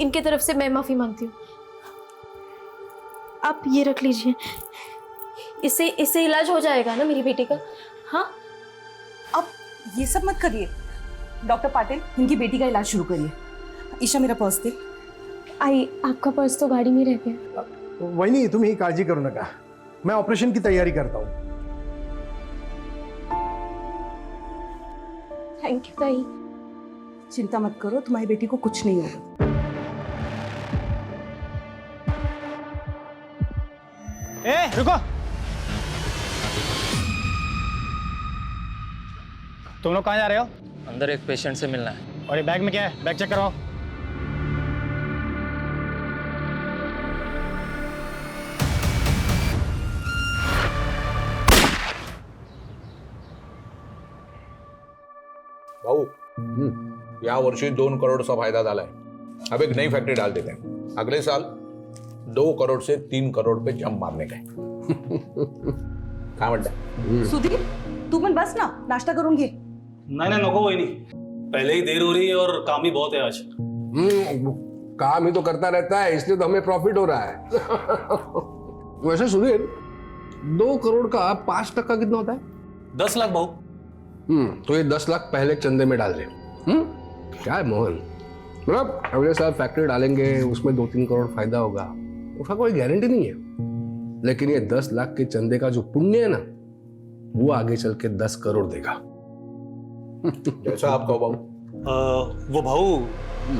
इनके तरफ से मैं माफ़ी मांगती हूँ। आप ये रख लीजिए, इससे इलाज हो जाएगा ना मेरी बेटी का। हाँ, अब ये सब मत करिए डॉक्टर पाटिल, इनकी बेटी का इलाज शुरू करिए। ईशा मेरा पर्स दे। आई, आपका पर्स तो गाड़ी में रह गया। वहिनी तुम्ही काळजी करू नका, मैं ऑपरेशन की तैयारी करता हूँ। थैंक यू ताई। चिंता मत करो, तुम्हारी बेटी को कुछ नहीं होगा। ए रुको, तुम लोग कहाँ जा रहे हो? अंदर एक पेशेंट से मिलना है। और ये बैग में क्या है? बैग चेक करवाओ। भाऊ, या वर्षी 2 करोड़चा फायदा झालाय। अब एक नई फैक्ट्री डाल देते हैं, अगले साल 2 करोड़ से 3 करोड़ पे जंप मारने का है। काय म्हणता? सुधीर, तू पण बस ना, नाश्ता करून घे। नहीं नको, वही नहीं, पहले ही देर हो रही है और काम ही बहुत है आज। काम ही तो करता रहता है, इसलिए तो हमें प्रॉफिट हो रहा है। वैसे सुधीर, 2 करोड़ का 5% कितना होता है? 10 लाख भाऊ। तो ये 10 लाख पहले चंदे में डाल दे। क्या है मोहन, मतलब अगले साल फैक्ट्री डालेंगे, उसमें 2-3 करोड़ फायदा होगा, उसका कोई गारंटी नहीं है। लेकिन ये 10 लाख के चंदे का जो पुण्य है ना, वो आगे चल के 10 करोड़ देगा। जैसा आप कहो भाऊ। वो भाऊ,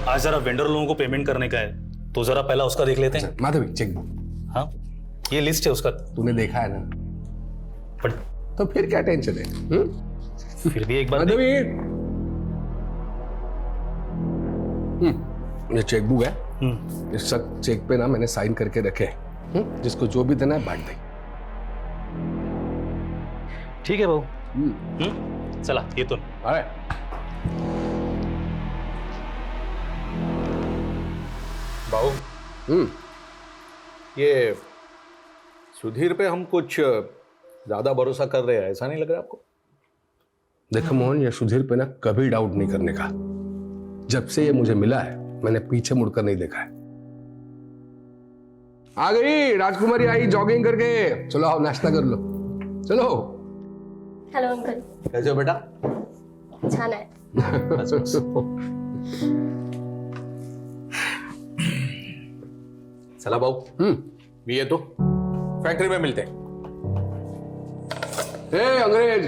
आज जरा वेंडर लोगों को पेमेंट करने का है, तो जरा पहला उसका देख लेते हैं। Madhavi, cheque book. हाँ, ये लिस्ट है उसका। तूने देखा है ना? पर तो फिर क्या टेंशन है? फिर भी एक बार माधवी, ये चेक बुक है। इस सब चेक पे ना मैंने साइन करके रखे हैं। जिसको जो भी देना है बांट दे। ठीक है भाऊ। चला, ये तो अरे भाऊ, ये सुधीर पे हम कुछ ज्यादा भरोसा कर रहे हैं, ऐसा नहीं लग रहा आपको? देखो मोहन, ये सुधीर पे ना कभी डाउट नहीं करने का। जब से ये मुझे मिला है, मैंने पीछे मुड़कर नहीं देखा है। आ गई राजकुमारी, आई जॉगिंग करके। चलो आओ, नाश्ता कर लो, चलो। Hello uncle. कैसे हो बेटा? छाना है। चला भाऊ, मी येतो, फैक्ट्री में मिलते हैं। अंग्रेज,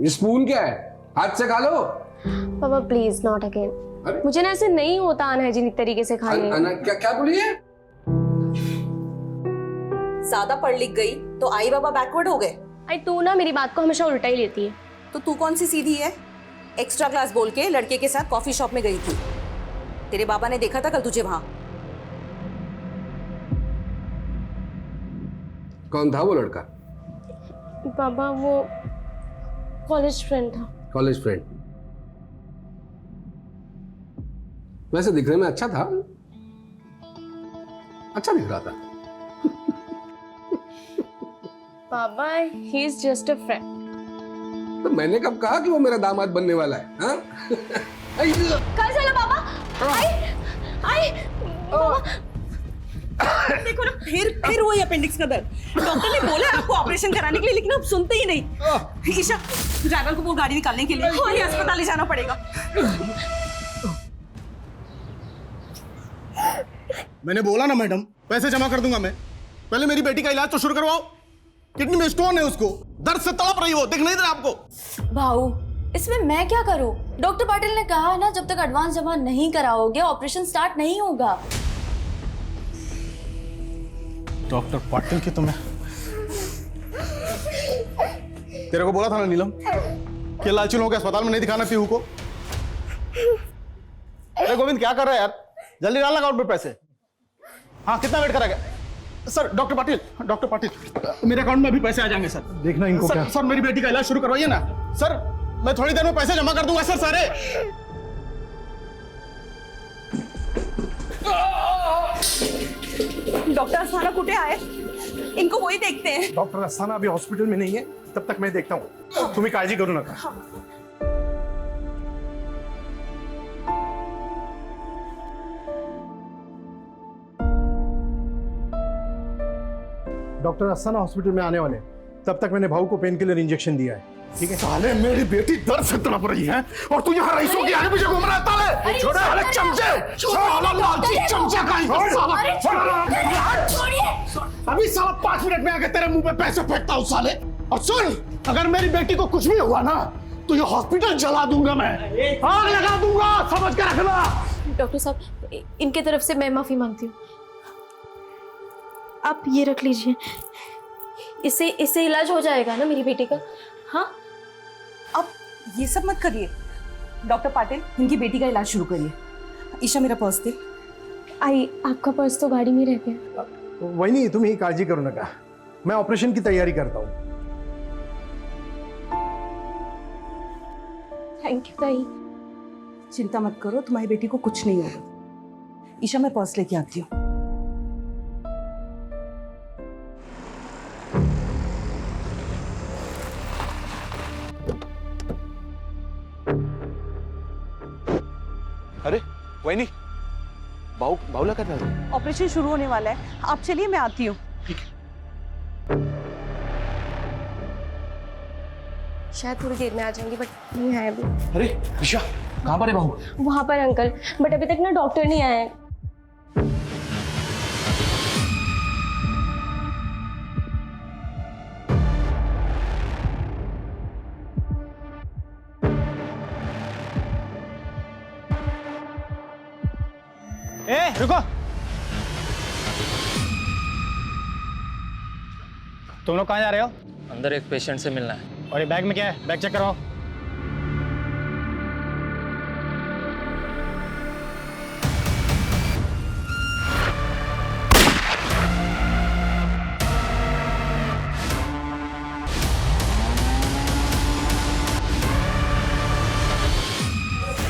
ये स्पून क्या है? हाथ से खा लो। पापा प्लीज, नॉट अगेन। मुझे ना ऐसे नहीं होता अनहाइजीनिक तरीके से खाने। क्या बोली है? ज्यादा पढ़ लिख गई तो आई बाबा बैकवर्ड हो गए। आई, तू ना मेरी बात को हमेशा उल्टा ही लेती है। तो तू कौन सी सीधी है? एक्स्ट्रा क्लास बोल के लड़के के साथ कॉफी शॉप में गई थी। तेरे बाबा ने देखा था कल तुझे वहां। कौन था वो लड़का? पापा, वो कॉलेज फ्रेंड था। College friend? वैसे दिखने में अच्छा था, अच्छा दिख रहा था। पापा, he is just a friend. तो मैंने कब कहा कि वो मेरा दामाद बनने वाला है? हाँ? कल चला पापा। आई पापा, देखो ना, फिर वही अपेंडिक्स का दर्द। डॉक्टर ने बोला आपको ऑपरेशन कराने के लिए, लेकिन आप सुनते ही नहीं। ईशा, ड्राइवर को वो गाड़ी निकालने के लिए और अस्पताल ले जाना पड़ेगा। मैंने बोला ना मैडम, पैसे जमा कर दूंगा मैं। पहले मेरी बेटी का इलाज तो शुरू करवाओ। किडनी में स्टोन है, उसको दर्द से तड़प रही हो, दिख नहीं रहा आपको? भाऊ, इसमें मैं क्या करूं? डॉक्टर पाटिल ने कहा ना, जब तक एडवांस जमा नहीं कराओगे ऑपरेशन स्टार्ट नहीं होगा। डॉक्टर पाटिल की तुम्हें, तेरे को बोला था ना नीलम कि लालची लोगों के अस्पताल में नहीं दिखाना पीहू को। अरे गोविंद, क्या कर रहा है यार? जल्दी डालना अकाउंट में पैसे। हाँ, कितना वेट करेगा? सर, डॉक्टर पाटिल, मेरे अकाउंट में अभी पैसे आ जाएंगे सर। देखना इनको क्या। सर, मेरी बेटी का इलाज शुरू करवाइए ना सर, मैं थोड़ी देर में पैसे जमा कर दूंगा सर सारे। डॉक्टर अस्थाना कुठे आहे? इनको वही देखते हैं। डॉक्टर अस्थाना अभी हॉस्पिटल में नहीं है, तब तक मैं देखता हूँ। तुम्हें काळजी करू नका। डॉक्टर अस्थाना हॉस्पिटल में आने वाले हैं। तब तक मैंने भाऊ को पेन किलर इंजेक्शन दिया है। ठीक है? साले मेरी बेटी दर्द से तड़प रही है और तू यहाँ रईसों के आगे पीछे घूम रहा है। साले छोड़े, साले चमचे, साला लालची चमचा कहीं का साला। अभी साला 5 मिनट में आके तेरे मुंह पे पैसे फेंकता हूँ साले। और सुन, अगर मेरी बेटी को कुछ भी हुआ ना तो ये हॉस्पिटल जला दूंगा मैं, आग लगा दूंगा, समझ के रखना। डॉक्टर साहब, इनके तरफ से मैं माफी मांगती हूँ। आप ये रख लीजिए, इससे इलाज हो जाएगा ना मेरी बेटी का? हाँ, अब ये सब मत करिए। डॉक्टर पाटिल, इनकी बेटी का इलाज शुरू करिए। ईशा, मेरा पर्स दे। आई, आपका पर्स तो गाड़ी में रह गया। वही नहीं, तुम ही काळजी करू नका, मैं ऑपरेशन की तैयारी करता हूँ। थैंक यू ताई। चिंता मत करो, तुम्हारी बेटी को कुछ नहीं होगा। ईशा, मैं पर्स लेके आती हूँ। अरे वही नहीं, बाउला करना है। ऑपरेशन शुरू होने वाला है, आप चलिए, मैं आती हूँ। शायद थोड़ी देर में आ जाएंगे, बट नहीं आए अभी। अरे ईशा, कहाँ पर है बहू? वहां पर अंकल, बट अभी तक ना डॉक्टर नहीं आए हैं। ए रुको, तुम लोग कहाँ जा रहे हो? अंदर एक पेशेंट से मिलना है। और ये बैग में क्या है? बैग चेक करो।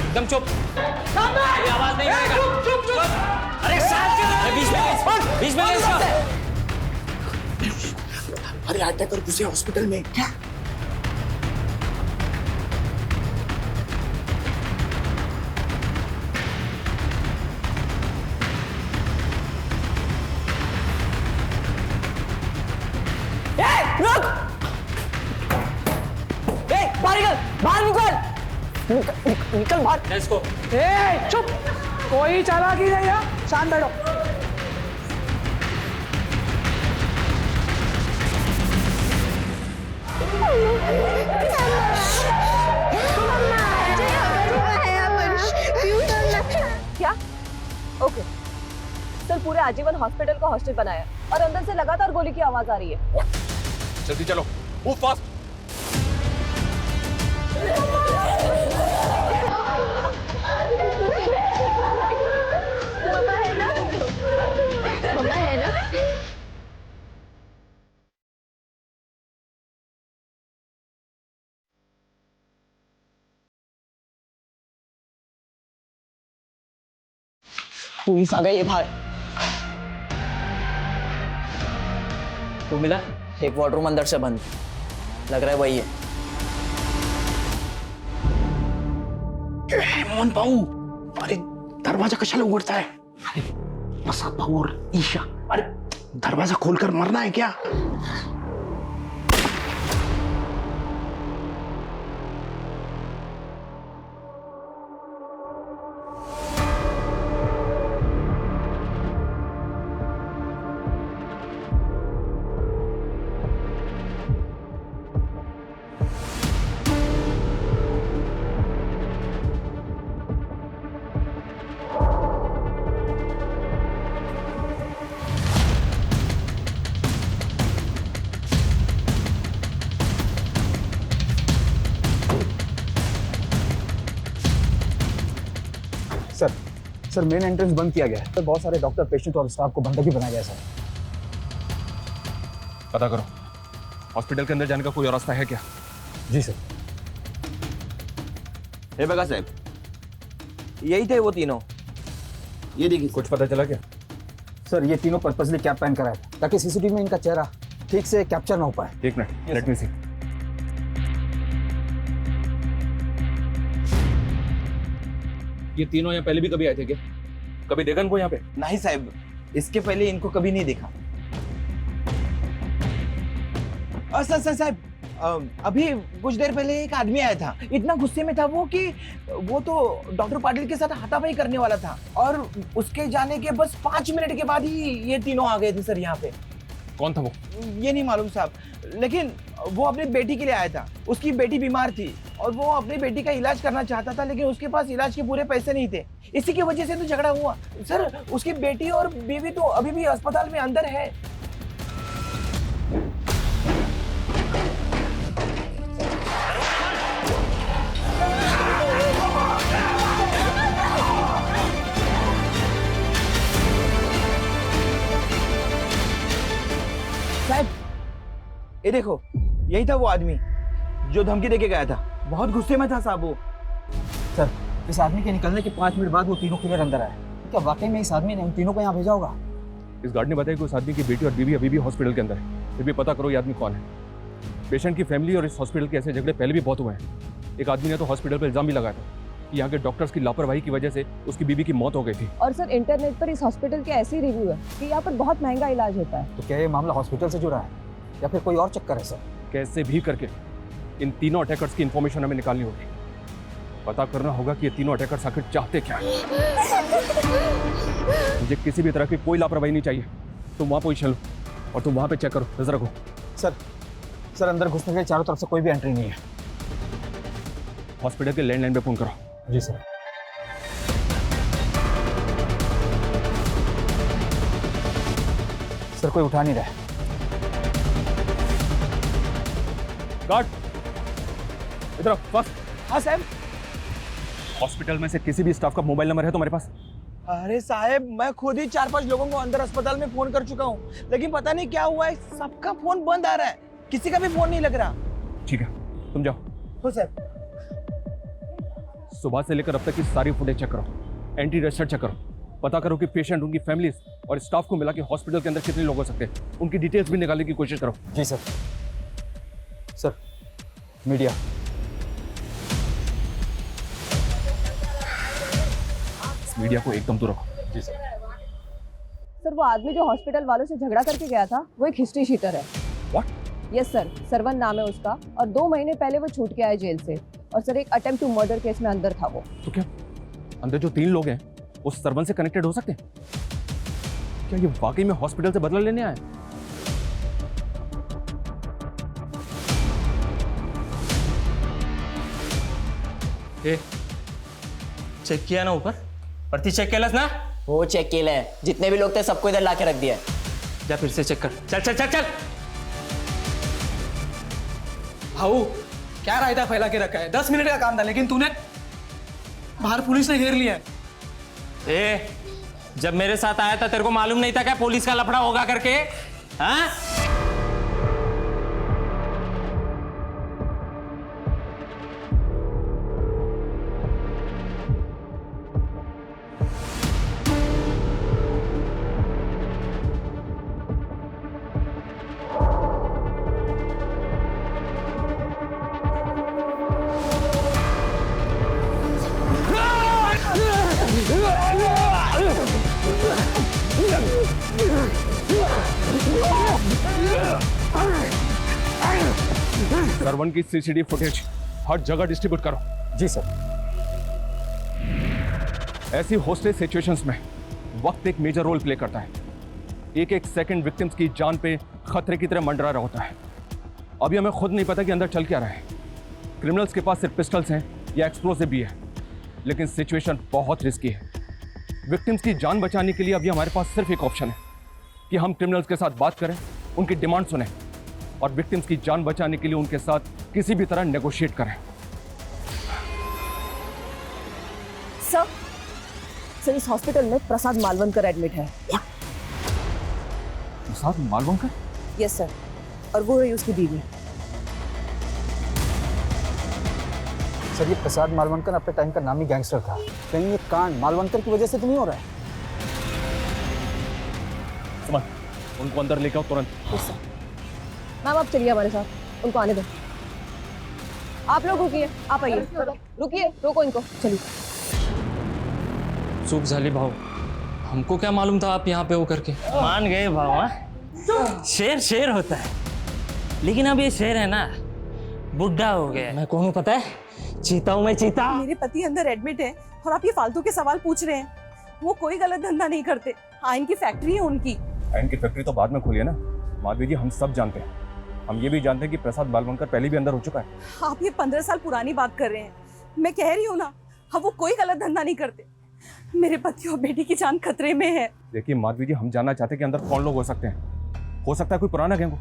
एकदम चुप, आवाज नहीं करेगा। चुप। अरे बीच में अरे अटैक और घुसे हॉस्पिटल में क्या? बाहर निकल बाहर। इसको ए, चुप, कोई चालाकी नहीं है, शांत बैठो। क्या? ओके सर, पूरे आजीवन हॉस्पिटल को हॉस्टल बनाया और अंदर से लगातार गोली की आवाज आ रही है। जल्दी चलो, मूव फास्ट। मम्मा है ना? पुलिस आ गई है भाई। वो मिला? एक वार्डरूम अंदर से बंद, लग रहा है वही है। मोहन भाऊ, अरे दरवाजा कशाला उघडताय? अरे प्रसाद भाऊ और ईशा, अरे दरवाजा खोलकर मरना है क्या? सर मेन एंट्रेंस बंद किया गया है। तो बहुत सारे डॉक्टर, पेशेंट और स्टाफ को बंधक बनाया गया है सर। पता करो हॉस्पिटल के अंदर जाने का कोई और रास्ता है क्या? जी सर। हे बगा साहब, यही थे वो तीनों। ये देखिए, कुछ पता चला क्या? सर ये तीनों पर्पसली कैप पहन कर आए थे ताकि सीसीटीवी में इनका चेहरा ठीक से कैप्चर ना हो पाए। एक मिनट, लेट मी सी। ये तीनों यहाँ पहले भी कभी आए थे क्या? कभी देखा इनको यहाँ पे? नहीं साहब, इसके पहले इनको कभी नहीं देखा। सर साहब, अभी कुछ देर पहले एक आदमी आया था, इतना गुस्से में था वो कि वो तो डॉक्टर पाटिल के साथ हाथापाई करने वाला था और उसके जाने के बस 5 मिनट के बाद ही ये तीनों आ गए थे सर यहाँ पे। कौन था वो? ये नहीं मालूम साहब, लेकिन वो अपनी बेटी के लिए आया था। उसकी बेटी बीमार थी और वो अपनी बेटी का इलाज करना चाहता था, लेकिन उसके पास इलाज के पूरे पैसे नहीं थे। इसी की वजह से तो झगड़ा हुआ सर। उसकी बेटी और बीवी तो अभी भी अस्पताल में अंदर है। साहब, ये देखो, यही था वो आदमी जो धमकी देके गया था। बहुत गुस्से में था साहब वो। सर, इस आदमी के निकलने के 5 मिनट बाद वो तीनों किलर अंदर आए। क्या वाकई में इस आदमी ने उन तीनों को यहाँ भेजा होगा? इस गार्ड ने बताया कि उस आदमी की बेटी और बीवी अभी भी हॉस्पिटल के अंदर है। फिर भी पता करो ये आदमी कौन है। पेशेंट की फैमिली और इस हॉस्पिटल के ऐसे झगड़े पहले भी बहुत हुए हैं। एक आदमी ने तो हॉस्पिटल पर इल्जाम भी लगाया था कि यहाँ के डॉक्टर्स की लापरवाही की वजह से उसकी बीवी की मौत हो गई थी। और सर इंटरनेट पर इस हॉस्पिटल के ऐसे रिव्यू है कि यहाँ पर बहुत महंगा इलाज होता है। तो क्या ये मामला हॉस्पिटल से जुड़ा है या फिर कोई और चक्कर है सर? कैसे भी करके इन तीनों अटैकर्स की इंफॉर्मेशन हमें निकालनी होगी। पता करना होगा कि ये तीनों अटैकर्स आखिर चाहते क्या है। मुझे किसी भी तरह की कोई लापरवाही नहीं चाहिए। तुम वहाँ पोजीशन लो और तुम वहाँ पे चेक करो, नजर रखो। सर अंदर घुसने के चारों तरफ से कोई भी एंट्री नहीं है। हॉस्पिटल के लैंडलाइन पे फोन करो। जी सर। सर, कोई उठा नहीं रहा है। गार्ड इधर फर्स्ट। हाँ साहब। हॉस्पिटल में से किसी भी स्टाफ का मोबाइल नंबर है तुम्हारे पास? अरे साहब, मैं खुद ही 4-5 लोगों को अंदर अस्पताल में फोन कर चुका हूँ, लेकिन पता नहीं क्या हुआ है, सबका फोन बंद आ रहा है, किसी का भी फोन नहीं लग रहा। ठीक है, तुम जाओ। हो साहब। सुबह से लेकर अब तक की सारी फुटेज चेक करो, एंटी रजिस्टर चेक करो, पता करो कि पेशेंट, उनकी फैमिली और स्टाफ को मिला के हॉस्पिटल के अंदर कितने लोग हो सकते हैं, उनकी डिटेल्स भी निकालने की कोशिश करो। जी सर। Sir, media. मीडिया को एकदम दूर रखो। जी सर। सर वो आदमी जो हॉस्पिटल वालों से झगड़ा करके गया था वो एक हिस्ट्री शीटर है। What? यस सर, सरवन नाम है उसका और 2 महीने पहले वो छूट के आया जेल से और सर एक अटेम्प्ट टू मर्डर केस में अंदर था वो। तो क्या अंदर जो 3 लोग हैं वो सरवन से कनेक्टेड हो सकते हैं? क्या ये वाकई में हॉस्पिटल से बदला लेने आए? चेक किया ना ऊपर? प्रति चेक केलस ना? वो चेक केलं जितने भी लोग थे सबको इधर लाके रख दिया है। जा फिर से चेक कर। चल चल चल चल। भाऊ, क्या रायता फैला के रखा है? 10 मिनट का काम था, लेकिन तूने बाहर पुलिस ने घेर लिया है। ए, जब मेरे साथ आया था तेरे को मालूम नहीं था क्या पुलिस का लफड़ा होगा करके? हाँ? सरवन की सीसीटीवी फुटेज हर जगह डिस्ट्रीब्यूट करो। जी सर। ऐसी होस्टेज सिचुएशंस में वक्त एक मेजर रोल प्ले करता है। एक एक सेकंड विक्टिम्स की जान पे खतरे की तरह मंडरा रहा होता है। अभी हमें खुद नहीं पता कि अंदर चल क्या रहा है। क्रिमिनल्स के पास सिर्फ पिस्टल्स हैं या एक्सप्लोसिव भी है, लेकिन सिचुएशन बहुत रिस्की है। विक्टिम्स की जान बचाने के लिए अभी हमारे पास सिर्फ एक ऑप्शन है कि हम क्रिमिनल्स के साथ बात करें, उनकी डिमांड सुनें और विक्टिम्स की जान बचाने के लिए उनके साथ किसी भी तरह नेगोशिएट करें। सर इस हॉस्पिटल में प्रसाद मालवनकर एडमिट है। प्रसाद मालवनकर? यस सर, और वो है उसकी बीवी। सर, ये प्रसाद मालवनकर अपने टाइम का नामी गैंगस्टर था। कहीं ये कांड मालवनकर की वजह से तो नहीं हो रहा है? समझ, उनको अंदर लेकर आओ तुरंत। Yes sir. मैम आप चलिए हमारे साथ, उनको आने दो। आप लोग रुकिए, आप आइए। रुकिए, रोको इनको, चलिए। चूक झाली भाऊ, हमको क्या मालूम था आप यहाँ पे हो करके। मान गए भाऊ। हाँ? शेर शेर होता है। लेकिन अब ये शेर है ना, बुढ़ा हो गया। मैं कौन हूँ पता है? चीता हूँ मैं, चीता। मेरे पति अंदर एडमिट है और आप ये फालतू के सवाल पूछ रहे हैं। वो कोई गलत धंधा नहीं करते। आयन की फैक्ट्री है उनकी। आयन की फैक्ट्री तो बाद में खुली है ना माधवी जी, हम सब जानते हैं। हम ये भी जानते हैं कि प्रसाद मालवंकर पहले भी अंदर हो चुका है। आप ये 15 साल पुरानी बात कर रहे हैं। मैं कह रही हूँ ना, अब वो कोई गलत धंधा नहीं करते। मेरे पति और बेटी की जान खतरे में है। देखिए माधवी जी, हम जानना चाहते हैं कि अंदर कौन लोग हो सकते हैं। हो सकता है कोई पुराना गैंग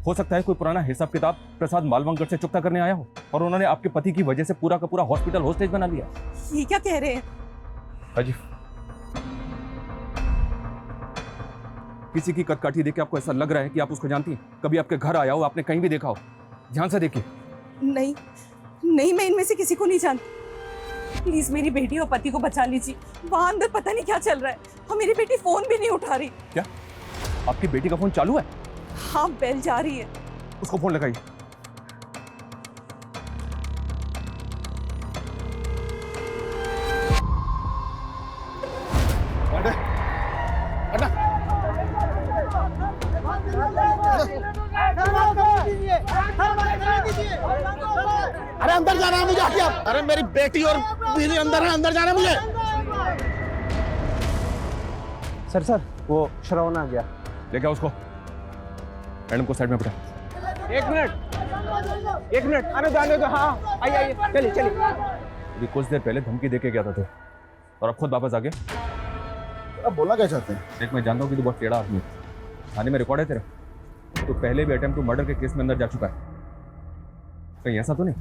हो सकता है कोई पुराना हिसाब किताब प्रसाद मालवंकर से चुकता करने आया हो और उन्होंने आपके पति की वजह से पूरा का पूरा हॉस्पिटल होस्टेज बना लिया। ये क्या कह रहे हैं? अजी, किसी की कटकाठी देख के आपको ऐसा लग रहा है कि आप उसको जानती हैं? कभी आपके घर आया हो, आपने कहीं भी देखा हो? ध्यान से देखिए। नहीं नहीं, मैं इनमें से किसी को नहीं जानती। प्लीज मेरी बेटी और पति को बचा लीजिए। वहां अंदर पता नहीं क्या चल रहा है और मेरी बेटी फोन भी नहीं उठा रही। क्या आपकी बेटी का फोन चालू है? हाँ, बेल जा रही है। उसको फोन लगाइए। अरे अंदर जाना है मुझे, आके आप। अरे मेरी बेटी और बीवी अंदर है, अंदर जाना है मुझे। सर वो श्रवण आ गया। लेके आओ उसको। मैडम को साइड में बिठा। एक मिनट आने दो। हाँ आइए चलिए। अभी कुछ देर पहले धमकी देके गया था तू और अब खुद वापस आ गया। अब बोलना क्या चाहते हैं? देख, मैं जानता हूँ कि तू बहुत टेढ़ा आदमी है। थाने में रिकॉर्ड है तेरा। तो पहले भी अटेम्प्ट टू मर्डर के केस में अंदर जा चुका है। कहीं ऐसा तो नहीं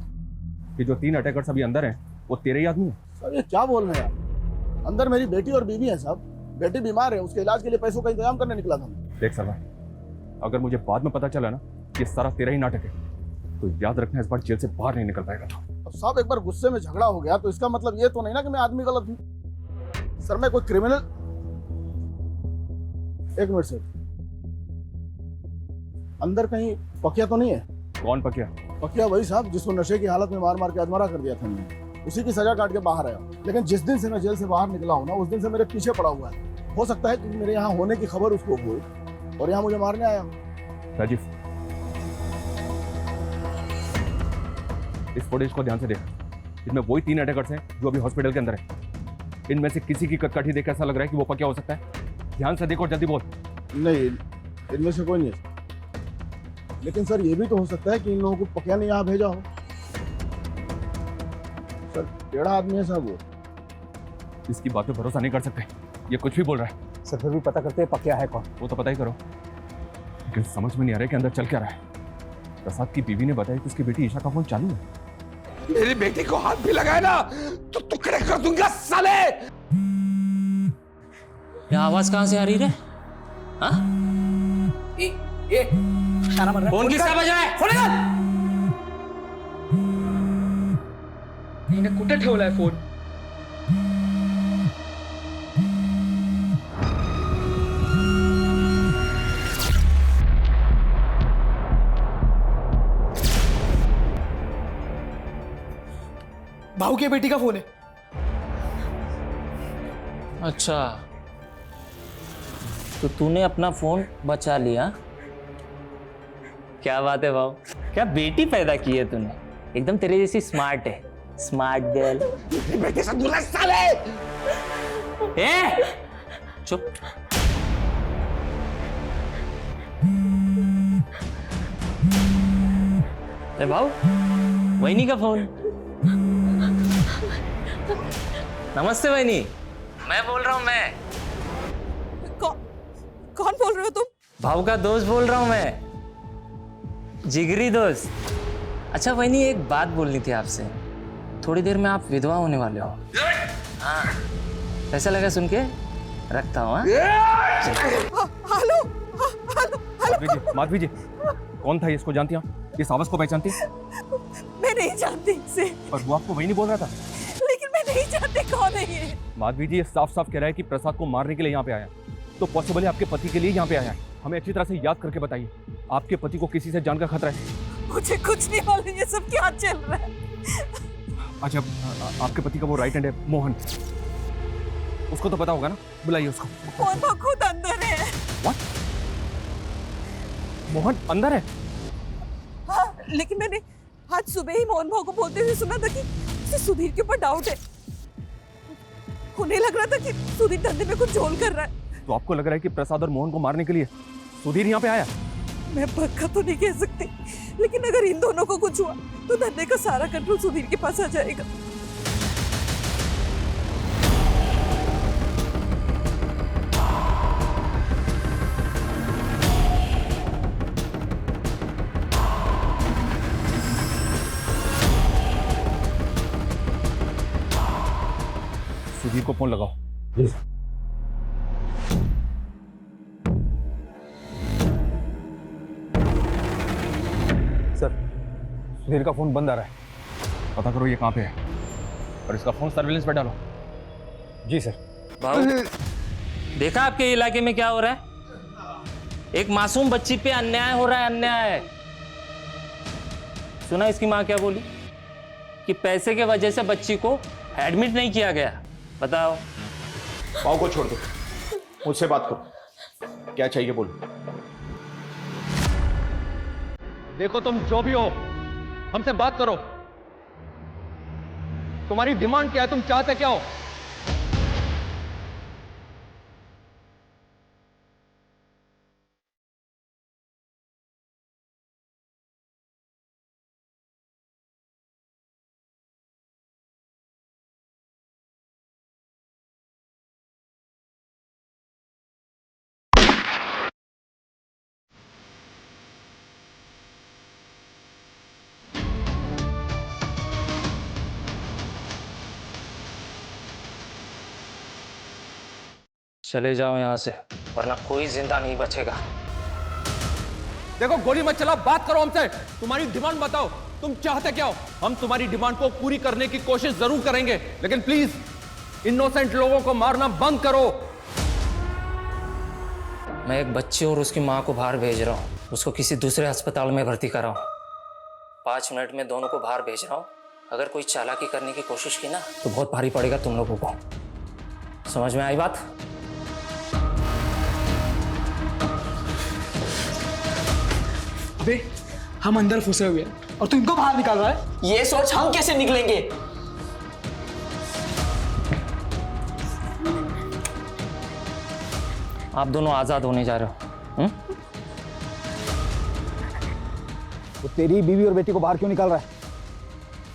कि जो 3 अटैकर्स अभी अंदर हैं वो तेरे ही आदमी है? सर ये क्या बोल रहे हैं आप? अंदर मेरी बेटी और बीवी है साहब। बेटी बीमार है, उसके इलाज के लिए पैसों का इंतजाम करने निकला था। देख सलमान, अगर मुझे बाद में पता चला ना कि सारा तेरा ही नाटक है तो याद रखना, इस बार जेल से बाहर नहीं निकल पाएगा। अब साहब एक बार गुस्से में झगड़ा हो गया तो इसका मतलब ये तो नहीं ना कि मैं आदमी गलत हूँ। सर मैं कोई क्रिमिनल। एक मिनट सर, अंदर कहीं पकिया तो नहीं है? कौन पकिया? पकिया वही साहब जिसको नशे की हालत में मार के अधमरा कर दिया था मैंने। उसी की सजा काट के बाहर आया। लेकिन जिस दिन से मैं जेल से बाहर निकला हूँ ना, उस दिन से मेरे पीछे पड़ा हुआ है। हो सकता है कि मेरे यहाँ होने की खबर उसको हो और यहाँ मुझे मारने आया। राजीव, इस फुटेज को ध्यान से देख। इसमें वही 3 अटैकर्स हैं जो अभी हॉस्पिटल के अंदर हैं। इनमें से किसी की कटकाठी देख ऐसा लग रहा है कि वो पकिया हो सकता है। ध्यान से देखो, जल्दी बोल। नहीं, इनमें से कोई नहीं है। लेकिन सर ये भी तो हो सकता है कि इन लोगों को पकिया ने यहाँ भेजा हो। सर टेढ़ा आदमी है साहब वो। इसकी बात पे भरोसा नहीं कर सकते, ये कुछ भी बोल रहा है। सर फिर भी पता करते हैं पकिया है कौन। वो तो पता ही करो, लेकिन समझ में नहीं आ रहा है कि अंदर चल क्या रहा है। प्रसाद की बीवी ने बताया कि उसकी बेटी ईशा का फोन चालू है। मेरी बेटी को हाथ भी लगाए ना तो टुकड़े कर दूंगा साले। ये आवाज कहाँ से आ रही है? हाँ? फोन किसका बज रहा है? कुठे ठेवलाय फोन? भाऊ की बेटी का फोन है। अच्छा, तो तूने अपना फोन बचा लिया। क्या बात है भाऊ, क्या बेटी पैदा की है तूने। एकदम तेरे जैसी स्मार्ट है, स्मार्ट गर्ल। बेटे से दूर रह साले। ए, चुप। अरे भाऊ, वहीनी का फोन। नमस्ते वहीनी, मैं बोल रहा हूँ। मैं कौन बोल रहे हो तुम? भाव का दोस्त बोल रहा हूँ मैं, जिगरी दोस्त। अच्छा वहीनी, एक बात बोलनी थी आपसे। थोड़ी देर में आप विधवा होने वाले हो। हाँ, कैसा लगा सुन के? रखता हूँ। हेलो, माधवी जी, कौन था? इसको जानती हैं? इस आवाज को पहचानती? मैं नहीं जानती इसे। पर वो आपको वही नहीं बोल रहा था? लेकिन मैं नहीं जानती कौन है ये। माधवी जी, ये साफ साफ कह रहा है कि प्रसाद को मारने के लिए यहाँ पे आया। तो पॉसिबल है आपके पति के लिए यहाँ पे आया है। हमें अच्छी तरह से याद करके बताइए, आपके पति को किसी से जान का खतरा है? मुझे कुछ नहीं मालूम ये सब क्या चल रहा है। अच्छा, आपके पति का वो राइट हैंड है मोहन, उसको तो पता होगा ना? बुलाइए उसको। कौन? खुद अंदर है। What? मोहन अंदर है? लेकिन मैंने आज सुबह ही मोहन भाव को बोलते हुए सुना था कि उसे सुधीर के ऊपर डाउट है। उन्हें लग रहा था कि सुधीर धंधे में कुछ झोल कर रहा है। तो आपको लग रहा है कि प्रसाद और मोहन को मारने के लिए सुधीर यहाँ पे आया? मैं पक्का तो नहीं कह सकती, लेकिन अगर इन दोनों को कुछ हुआ तो धंधे का सारा कंट्रोल सुधीर के पास आ जाएगा। सुधीर को फोन लगाओ। सर, सुधीर का फोन बंद आ रहा है। पता करो ये कहाँ पे है और इसका फोन सर्विलेंस पे डालो। जी सर। भाऊ, देखा आपके इलाके में क्या हो रहा है? एक मासूम बच्ची पे अन्याय हो रहा है, अन्याय। सुना इसकी माँ क्या बोली? कि पैसे के वजह से बच्ची को एडमिट नहीं किया गया। बताओ। पाव को छोड़ दो, मुझसे बात करो। क्या चाहिए बोलो। देखो तुम जो भी हो, हमसे बात करो। तुम्हारी डिमांड क्या है? तुम चाहते क्या हो? चले जाओ यहाँ से, वरना कोई जिंदा नहीं बचेगा। देखो गोली मत चलाओ, बात करो हमसे। तुम्हारी डिमांड बताओ, तुम चाहते क्या हो? हम तुम्हारी डिमांड को पूरी करने की कोशिश जरूर करेंगे, लेकिन प्लीज इनोसेंट लोगों को मारना बंद करो। मैं एक बच्चे और उसकी माँ को बाहर भेज रहा हूँ। उसको किसी दूसरे अस्पताल में भर्ती कराऊं। 5 मिनट में दोनों को बाहर भेज रहा हूँ। अगर कोई चालाकी करने की कोशिश की ना तो बहुत भारी पड़ेगा तुम लोगों को। समझ में आई बात? हम अंदर फंसे हुए हैं और तू इनको बाहर निकाल रहा है। ये सोच हम कैसे निकलेंगे? आप दोनों आजाद होने जा रहे हो। वो तेरी बीवी और बेटी को बाहर क्यों निकाल रहा है?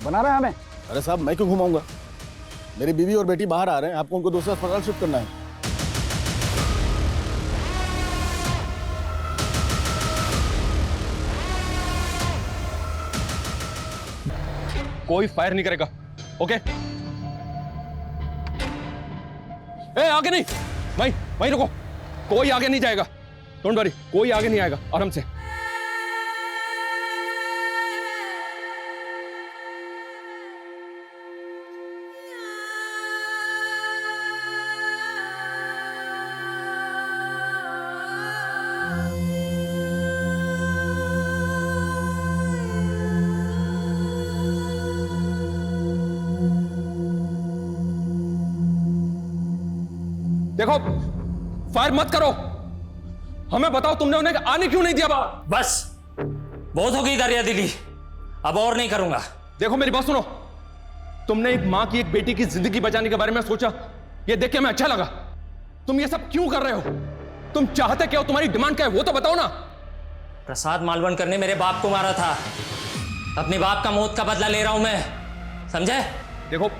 बना रहा है हमें? अरे साहब, मैं क्यों घुमाऊंगा? मेरी बीवी और बेटी बाहर आ रहे हैं, आपको उनको दूसरे अस्पताल शिफ्ट करना है। कोई फायर नहीं करेगा, ओके? ए, आगे नहीं, वहीं रुको। कोई आगे नहीं जाएगा। डोंट वरी, कोई आगे नहीं आएगा। आराम से। देखो, फायर मत करो। हमें बताओ, तुमने उन्हें आने क्यों नहीं दिया बाहर? बस, बहुत हो गई दरिया दिली। अब और नहीं करूंगा। देखो मेरी बात सुनो। तुमने एक मां की, एक बेटी की जिंदगी बचाने के बारे में सोचा, ये देख के हमें अच्छा लगा। तुम ये सब क्यों कर रहे हो? तुम चाहते क्या हो? तुम्हारी डिमांड क्या है वो तो बताओ ना। प्रसाद मालवणकर ने मेरे बाप को मारा था। अपने बाप का मौत का बदला ले रहा हूं मैं, समझे? देखो,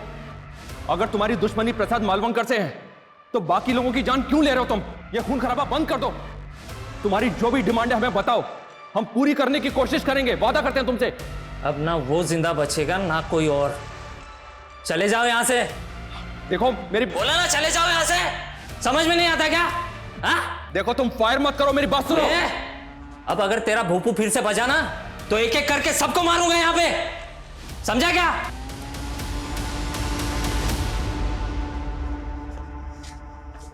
अगर तुम्हारी दुश्मनी प्रसाद मालवणकर से है तो बाकी लोगों की जान क्यों ले रहे हो तुम? ये खून खराबा बंद कर दो। तुम्हारी जो भी डिमांड है हमें बताओ, हम पूरी करने की कोशिश करेंगे, वादा करते हैं तुमसे। अब ना वो जिंदा बचेगा ना कोई और। चले जाओ यहां से। देखो मेरी, बोला ना चले जाओ यहां से। समझ में नहीं आता क्या? देखो तुम फायर मत करो, मेरी बात सुनो। अब अगर तेरा भूपू फिर से बजा ना तो एक एक करके सबको मारूंगा यहां पे, समझा क्या?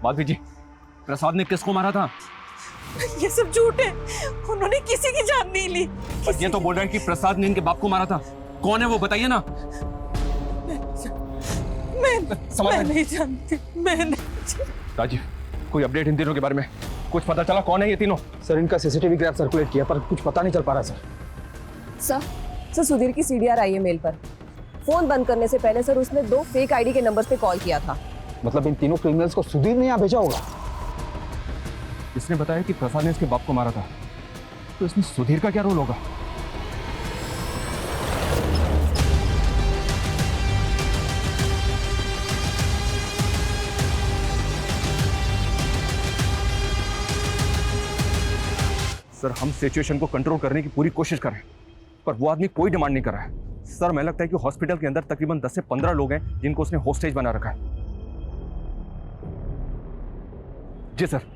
माधवी जी, प्रसाद ने किसको मारा था? ये सब झूठ है, उन्होंने किसी की जान नहीं ली। पर ये तो बोल रहे हैं कि प्रसाद ने इनके बाप को मारा था। कौन है वो, बताइए ना। मैं नहीं जानती, मैं नहीं। राजीव, कोई अपडेट इन तीनों के बारे में? कुछ पता चला कौन है ये तीनों? सर, इनका सीसीटीवी ग्राफ सर्कुलेट किया पर कुछ पता नहीं चल पा रहा सर। सर सुधीर की सीडीआर आई है मेल पर। फोन बंद करने से पहले सर उसने 2 फेक आईडी के नंबर्स पे कॉल किया था। मतलब इन तीनों क्रिमिनल्स को सुधीर ने यहाँ भेजा होगा। इसने बताया कि प्रसाद ने इसके बाप को मारा था, तो इसमें सुधीर का क्या रोल होगा? सर, हम सिचुएशन को कंट्रोल करने की पूरी कोशिश कर रहे हैं, पर वो आदमी कोई डिमांड नहीं कर रहा है। सर, मैं लगता है कि हॉस्पिटल के अंदर तकरीबन 10 से 15 लोग हैं जिनको उसने होस्टेज बना रखा है। जी सर।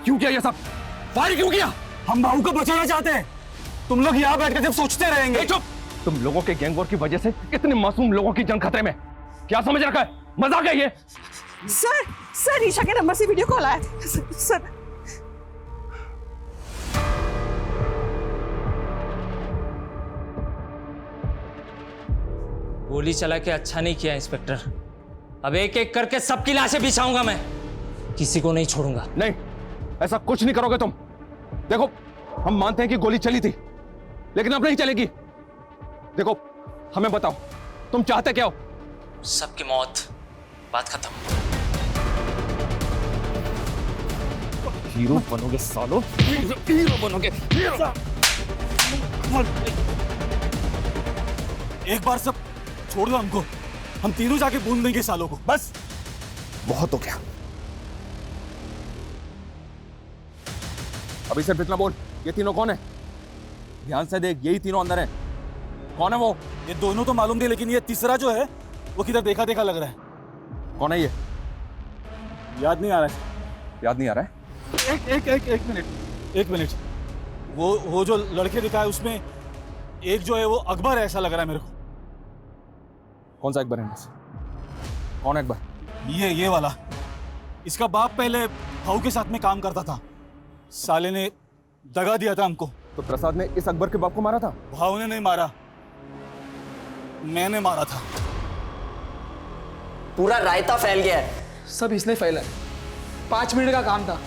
क्यों किया ये सब? फायर क्यों किया? हम बहू को बचाना चाहते हैं। तुम लोग यहाँ बैठ कर सिर्फ सोचते रहेंगे। चुप! तुम लोगों के गैंग वॉर की वजह से इतने मासूम लोगों की जान खतरे में। क्या समझ रखा है? मजाक है ये? सर ईशा के नंबर से वीडियो कॉल आया। सर गोली चला के अच्छा नहीं किया इंस्पेक्टर। अब एक एक करके सबकी लाशें बिछाऊंगा मैं, किसी को नहीं छोड़ूंगा। नहीं, ऐसा कुछ नहीं करोगे तुम। देखो, हम मानते हैं कि गोली चली थी, लेकिन अब नहीं चलेगी। देखो, हमें बताओ, तुम चाहते क्या हो? सबकी मौत, बात खत्म। हीरो बनोगे सालो, हीरो बनोगे। एक बार सब छोड़ दो हमको, हम तीनों जाके बूंद देंगे सालों को। बस बहुत हो गया। अभी सिर्फ इतना बोल, ये तीनों कौन है? ध्यान से देख, यही तीनों अंदर है। कौन है वो? ये दोनों तो मालूम थे, लेकिन ये तीसरा जो है वो किधर देखा देखा लग रहा है। कौन है ये? याद नहीं आ रहा है। याद नहीं आ रहा है? एक मिनट। वो जो लड़के दिखाए उसमें एक जो है वो अकबर है, ऐसा लग रहा है मेरे को। कौन सा अकबर है? कौन है अकबर? ये वाला। इसका बाप पहले भाऊ के साथ में काम करता था। साले ने दगा दिया था हमको। तो प्रसाद ने इस अकबर के बाप को मारा था? भाऊ ने नहीं मारा, मैंने मारा था। पूरा रायता फैल गया है। सब इसने फैला है। 5 मिनट का काम था।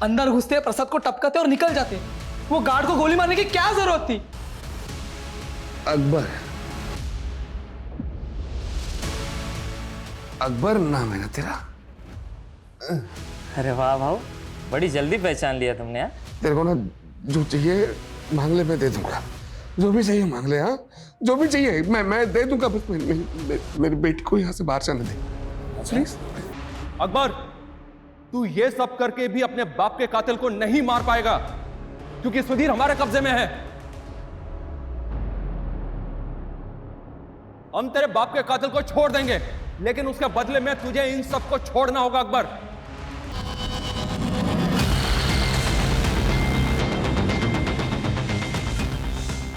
अंदर घुसते प्रसाद को टपकाते और निकल जाते। वो गार्ड को गोली मारने की क्या जरूरत थी? अकबर नाम है ना तेरा? अरे वाह भाऊ, बड़ी जल्दी पहचान लिया तुमने। यार, तेरे को ना जो चाहिए मांग ले, मैं दे दूंगा। जो भी चाहिए मांग ले। हाँ, जो भी चाहिए मैं दे दूंगा। बस मेरी बेटी को यहाँ से बाहर जाने दे प्लीज। अकबर, तू ये सब करके भी अपने बाप के कातिल को नहीं मार पाएगा, क्योंकि सुधीर हमारे कब्जे में है। हम तेरे बाप के कातिल को छोड़ देंगे, लेकिन उसके बदले में तुझे इन सबको छोड़ना होगा अकबर।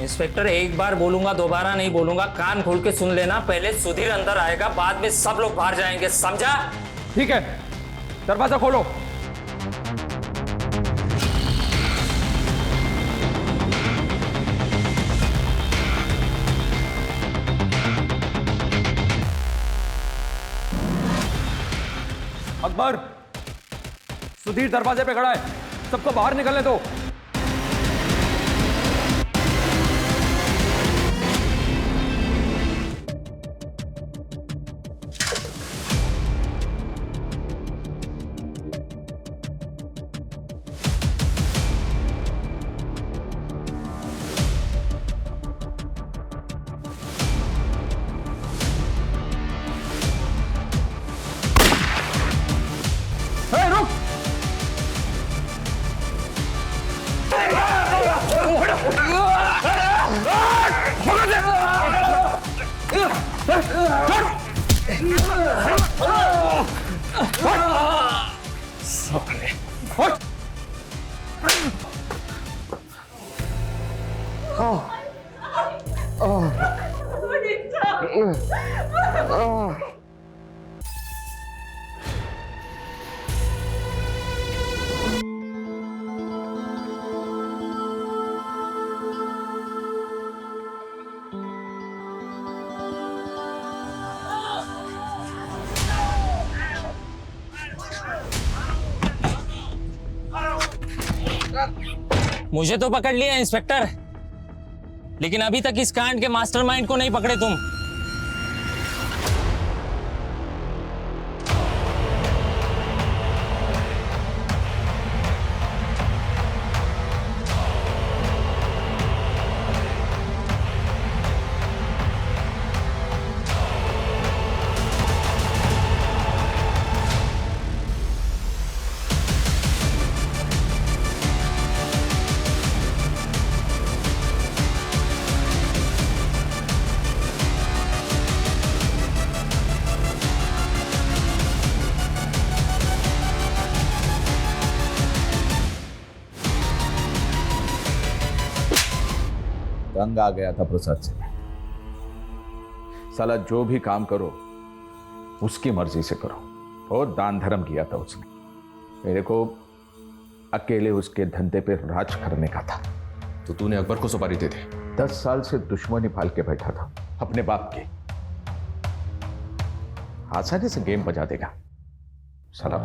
इंस्पेक्टर, एक बार बोलूंगा, दोबारा नहीं बोलूंगा। कान खोल के सुन लेना। पहले सुधीर अंदर आएगा, बाद में सब लोग बाहर जाएंगे, समझा? ठीक है, दरवाजा खोलो। अकबर, सुधीर दरवाजे पे खड़ा है, सबको बाहर निकलने दो। साले मुझे तो पकड़ लिया इंस्पेक्टर, लेकिन अभी तक इस कांड के मास्टरमाइंड को नहीं पकड़े तुम। तंग आ गया था प्रसाद से। साला जो भी काम करो उसकी मर्जी से करो। बहुत दान धर्म किया था उसने। मेरे को अकेले उसके धंधे पे राज करने का था। तो तूने अकबर को सुपारी दे दी? 10 साल से दुश्मनी पाल के बैठा था अपने बाप की। आसानी से गेम बजा देगा साला।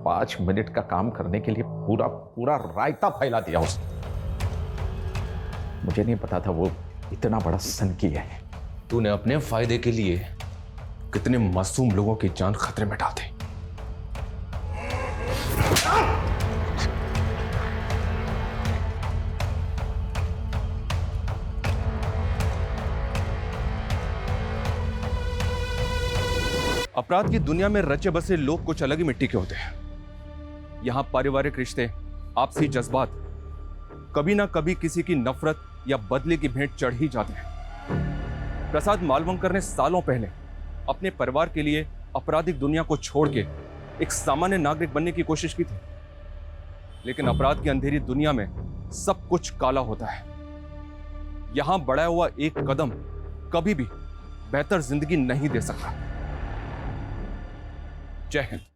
5 मिनट का काम करने के लिए पूरा पूरा रायता फैला दिया उसने। मुझे नहीं पता था वो इतना बड़ा सनकी है। तूने अपने फायदे के लिए कितने मासूम लोगों की जान खतरे में डाल दी। अपराध की दुनिया में रचे बसे लोग कुछ अलग ही मिट्टी के होते हैं। यहां पारिवारिक रिश्ते, आपसी जज्बात कभी ना कभी किसी की नफरत या बदले की भेंट चढ़ ही जाते हैं। प्रसाद मालवंकर ने सालों पहले अपने परिवार के लिए आपराधिक दुनिया को छोड़ के एक सामान्य नागरिक बनने की कोशिश की थी, लेकिन अपराध की अंधेरी दुनिया में सब कुछ काला होता है। यहां बढ़ाया हुआ एक कदम कभी भी बेहतर जिंदगी नहीं दे सकता। जय हिंद।